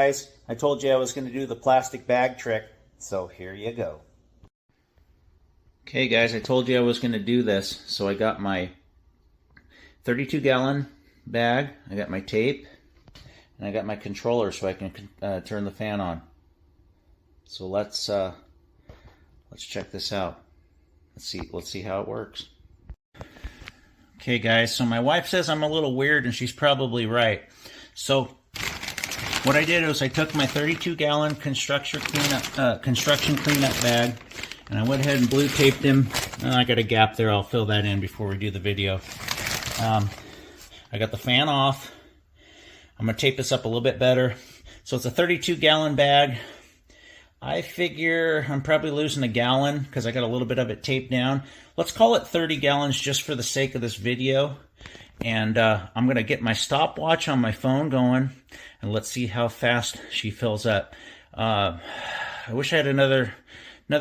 guys, I told you I was going to do the plastic bag trick, so here you go. Okay guys, I told you I was going to do this, so I got my 32-gallon bag, I got my tape, and I got my controller so I can turn the fan on. So let's check this out. Let's see how it works. Okay guys, so my wife says I'm a little weird, and she's probably right. So what I did was I took my 32-gallon construction cleanup bag, and I went ahead and blue taped him. I got a gap there. I'll fill that in before we do the video. I got the fan off. I'm going to tape this up a little bit better. So it's a 32-gallon bag. I figure I'm probably losing a gallon because I got a little bit of it taped down. Let's call it 30 gallons just for the sake of this video. And I'm going to get my stopwatch on my phone going, and let's see how fast she fills up. I wish I had another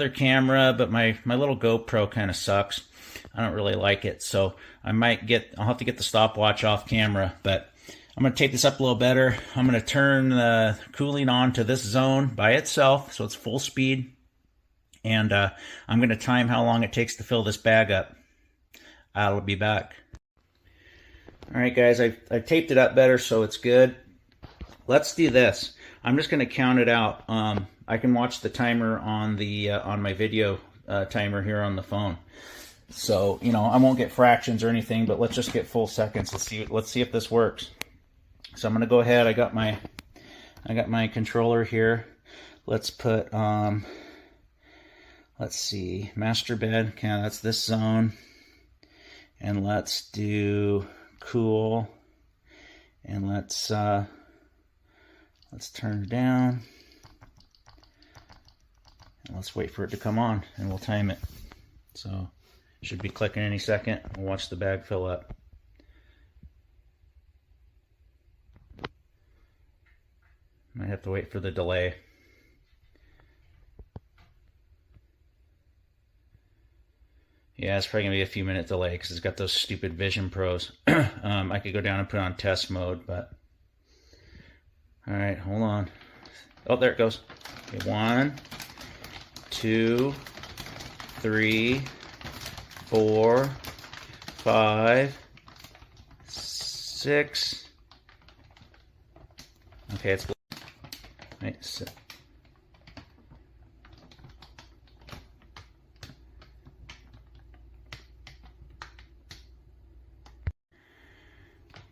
camera, but my little GoPro kind of sucks. I don't really like it, so I'll have to get the stopwatch off camera, but I'm going to tape this up a little better. I'm going to turn the cooling on to this zone by itself, so it's full speed, and I'm going to time how long it takes to fill this bag up. I'll be back. Alright guys, I've taped it up better so it's good. Let's do this. I'm just going to count it out. I can watch the timer on my video timer here on the phone. So, you know, I won't get fractions or anything, but let's just get full seconds. Let's see if this works. So I'm going to go ahead. I got my controller here. Let's put let's see, master bed. Okay, that's this zone. And let's do cool, and let's turn it down, and let's wait for it to come on, and we'll time it. So it should be clicking any second. We'll watch the bag fill up. Might have to wait for the delay. Yeah, it's probably going to be a few minute delay because it's got those stupid Vision Pros. I could go down and put it on test mode, but... Alright, hold on. Oh, there it goes. Okay, 1, 2, 3, 4, 5, 6. Okay, it's... Wait, so...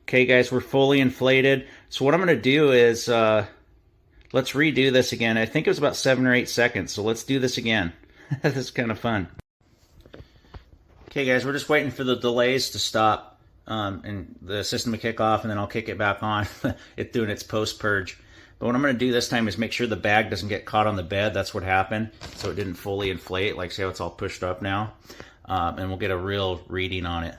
Okay guys, we're fully inflated. So what I'm going to do is, let's redo this again. I think it was about 7 or 8 seconds, so let's do this again. This is kind of fun. Okay guys, we're just waiting for the delays to stop and the system to kick off, and then I'll kick it back on. It's doing its post-purge. But what I'm going to do this time is make sure the bag doesn't get caught on the bed. That's what happened. So it didn't fully inflate. Like, see how it's all pushed up now? And we'll get a real reading on it.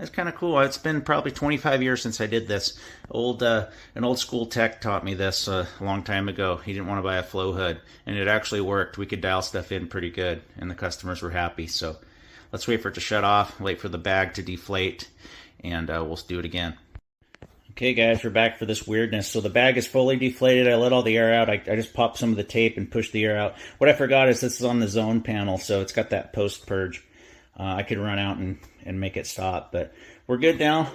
It's kind of cool. It's been probably 25 years since I did this. An old school tech taught me this a long time ago. He didn't want to buy a flow hood, and it actually worked. We could dial stuff in pretty good, and the customers were happy. So let's wait for it to shut off, wait for the bag to deflate, and we'll do it again. Okay guys, we're back for this weirdness. So the bag is fully deflated. I let all the air out. I just popped some of the tape and pushed the air out. What I forgot is this is on the zone panel, so it's got that post-purge. I could run out and make it stop, but we're good now.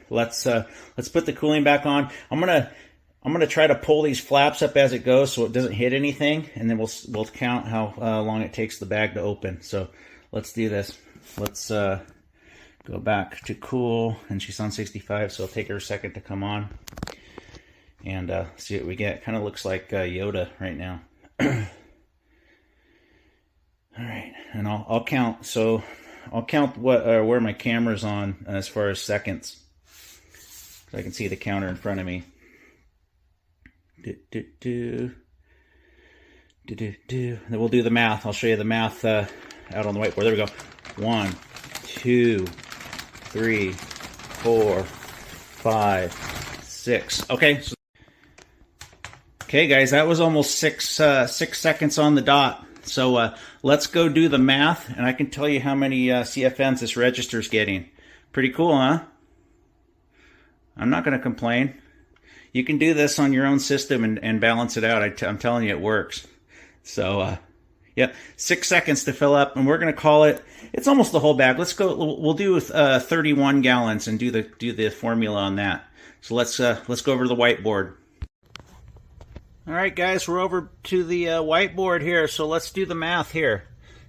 Let's put the cooling back on. I'm gonna try to pull these flaps up as it goes so it doesn't hit anything, and then we'll count how long it takes the bag to open. So let's do this. Let's go back to cool, and she's on 65, so it'll take her a second to come on, and see what we get. Kind of looks like Yoda right now. All right, and I'll count. So I'll count where my camera's on as far as seconds. So I can see the counter in front of me. Then we'll do the math. I'll show you the math out on the whiteboard. There we go. 1, 2, 3, 4, 5, 6. Okay. Okay, guys, that was almost 6 seconds on the dot. So let's go do the math, and I can tell you how many CFMs this register's getting. Pretty cool, huh? I'm not going to complain. You can do this on your own system and balance it out. I'm telling you, it works. So, yeah, 6 seconds to fill up, and we're going to call it. It's almost the whole bag. Let's go. We'll do 31 gallons and do the formula on that. So let's go over to the whiteboard. All right, guys, we're over to the whiteboard here. So let's do the math here.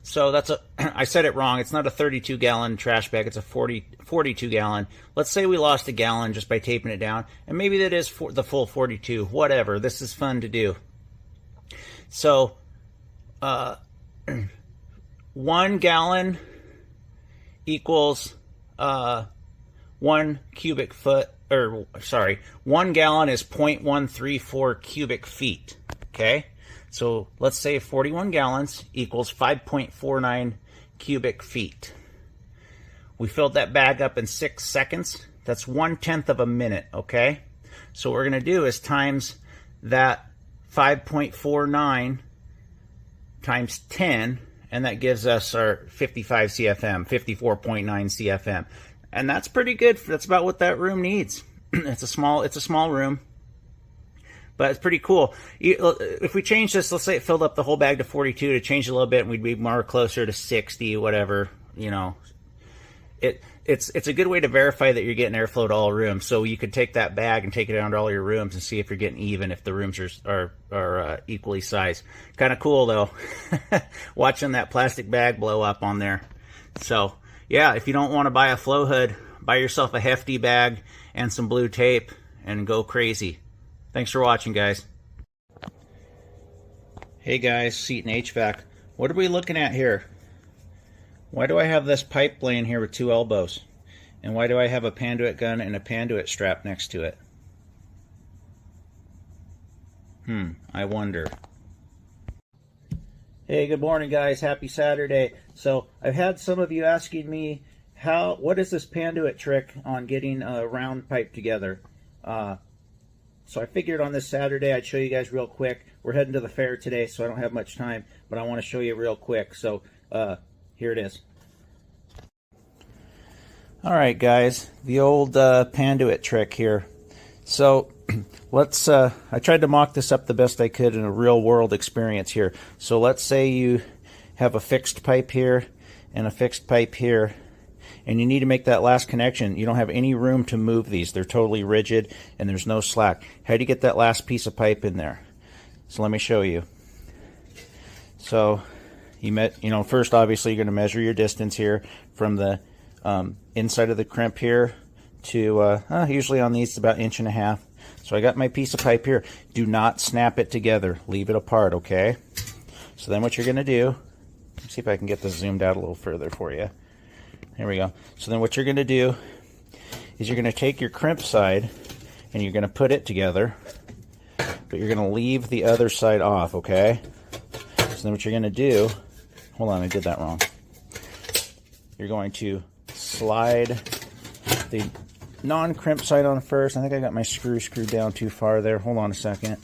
So that's I said it wrong. It's not a 32-gallon trash bag. It's a 42-gallon. Let's say we lost a gallon just by taping it down, and maybe that is the full 42. Whatever. This is fun to do. So, 1 gallon equals 1 cubic foot. Or sorry, 1 gallon is 0.134 cubic feet. Okay. So let's say 41 gallons equals 5.49 cubic feet. We filled that bag up in 6 seconds. That's 1/10 of a minute, okay? So what we're going to do is times that 5.49 times 10, and that gives us our 55 CFM, 54.9 CFM. And that's pretty good. That's about what that room needs. It's a small room. But it's pretty cool. If we change this, let's say it filled up the whole bag to 42, to change it a little bit, and we'd be more closer to 60, whatever, you know. It's a good way to verify that you're getting airflow to all rooms. So you could take that bag and take it down to all your rooms and see if you're getting even, if the rooms are equally sized. Kind of cool, though, watching that plastic bag blow up on there. So, yeah, if you don't want to buy a flow hood, buy yourself a hefty bag and some blue tape and go crazy. Thanks for watching, guys. Hey guys, Seton HVAC. What are we looking at here? Why do I have this pipe laying here with 2 elbows? And why do I have a Panduit gun and a Panduit strap next to it? I wonder. Hey, good morning, guys. Happy Saturday. So I've had some of you asking me, what is this Panduit trick on getting a round pipe together? So I figured on this Saturday I'd show you guys real quick. We're heading to the fair today, so I don't have much time, but I want to show you real quick. So here it is. All right, guys, the old Panduit trick here. So let's. I tried to mock this up the best I could in a real-world experience here. So let's say you have a fixed pipe here and a fixed pipe here, and you need to make that last connection. You don't have any room to move these. They're totally rigid, and there's no slack. How do you get that last piece of pipe in there? So let me show you. So first, obviously, you're going to measure your distance here from the inside of the crimp here to, usually on these, it's about 1.5 inches. So I got my piece of pipe here. Do not snap it together. Leave it apart, okay? So then what you're going to do, let's see if I can get this zoomed out a little further for you. There we go. So then what you're going to do is you're going to take your crimp side and you're going to put it together, but you're going to leave the other side off, okay? So then what you're going to do, hold on, I did that wrong. You're going to slide the non-crimp side on first. I think I got my screwed down too far there. Hold on a second.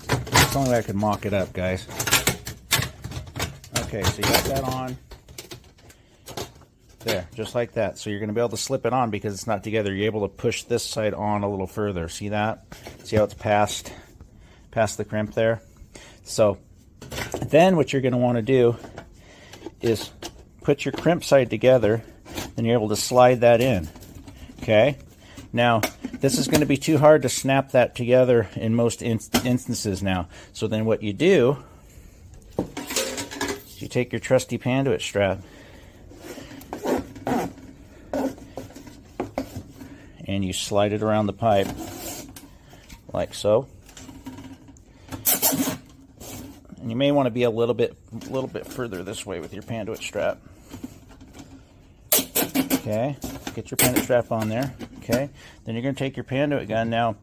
It's the only way I could mock it up, guys. Okay, so you got that on. There, just like that. So you're going to be able to slip it on because it's not together. You're able to push this side on a little further. See that? See how it's past the crimp there? So then what you're going to want to do is put your crimp side together, and you're able to slide that in. Okay? Now, this is going to be too hard to snap that together in most instances now. So then what you do is you take your trusty Panduit strap and you slide it around the pipe like so. And you may want to be a little bit further this way with your Panduit strap. Okay, get your Panduit strap on there. Okay, then you're going to take your Panduit gun. Now,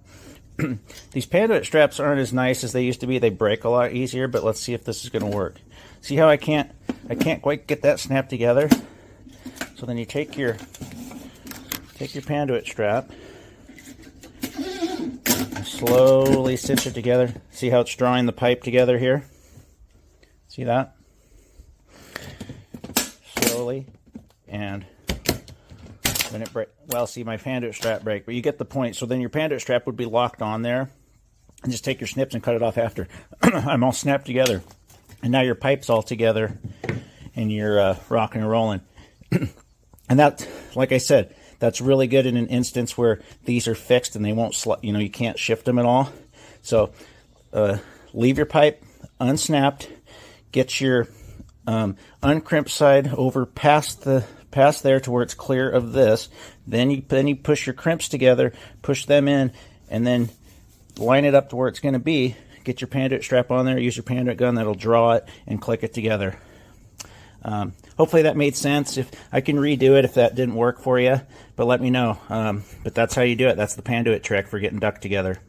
these Panduit straps aren't as nice as they used to be. They break a lot easier, but let's see if this is going to work. See how I can't quite get that snapped together? So then you take your Panduit strap, and slowly cinch it together. See how it's drawing the pipe together here? See that? Slowly, and When it break, well, see, my panduit strap break, but you get the point. So then your panduit strap would be locked on there, and just take your snips and cut it off after. I'm all snapped together, and now your pipe's all together, and you're rocking and rolling. And that, like I said, that's really good in an instance where these are fixed and they won't, you can't shift them at all. So leave your pipe unsnapped, get your uncrimped side over past there to where it's clear of this. Then you push your crimps together, push them in, and then line it up to where it's going to be. Get your panduit strap on there, use your panduit gun, that'll draw it, and click it together. Hopefully that made sense. If I can redo it if that didn't work for you, but let me know. But that's how you do it. That's the panduit trick for getting duct together.